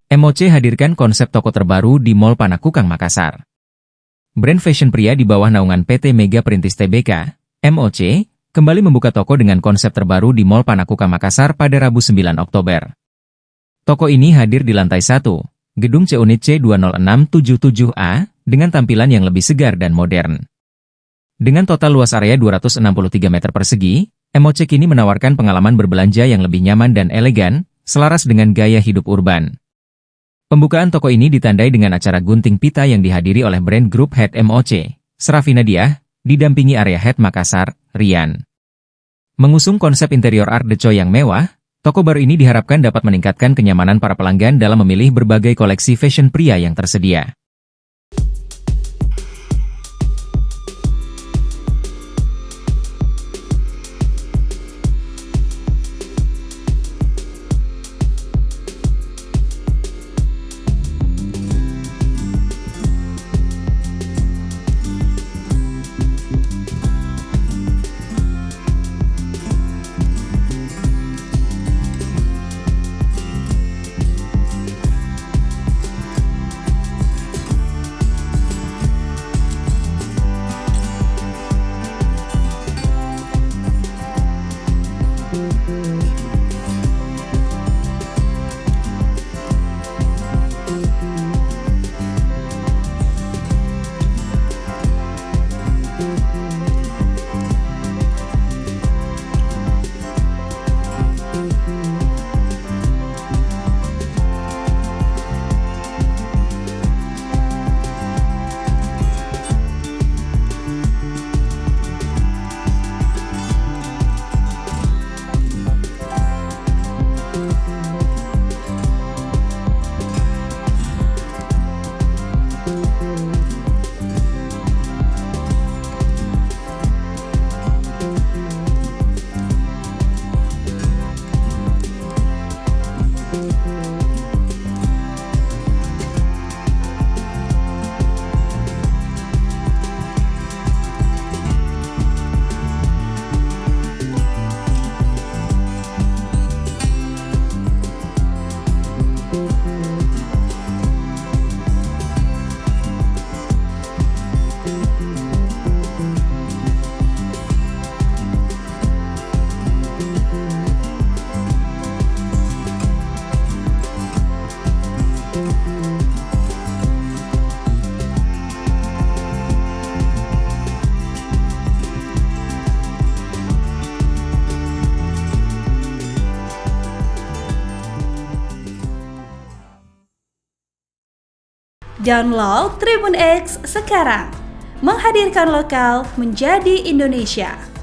MOC hadirkan konsep toko terbaru di Mall Panakukang, Makassar. Brand fashion pria di bawah naungan PT Mega Perintis Tbk, MOC, kembali membuka toko dengan konsep terbaru di Mall Panakukang, Makassar pada Rabu 9 Oktober. Toko ini hadir di lantai 1, gedung C-Unit C20677A, dengan tampilan yang lebih segar dan modern. Dengan total luas area 263 meter persegi, MOC kini menawarkan pengalaman berbelanja yang lebih nyaman dan elegan, selaras dengan gaya hidup urban. Pembukaan toko ini ditandai dengan acara gunting pita yang dihadiri oleh brand Group Head MOC, Serafina Diah, didampingi Area Head Makassar, Rian. Mengusung konsep interior Art Deco yang mewah, toko baru ini diharapkan dapat meningkatkan kenyamanan para pelanggan dalam memilih berbagai koleksi fashion pria yang tersedia. Download Tribun X sekarang, menghadirkan lokal menjadi Indonesia.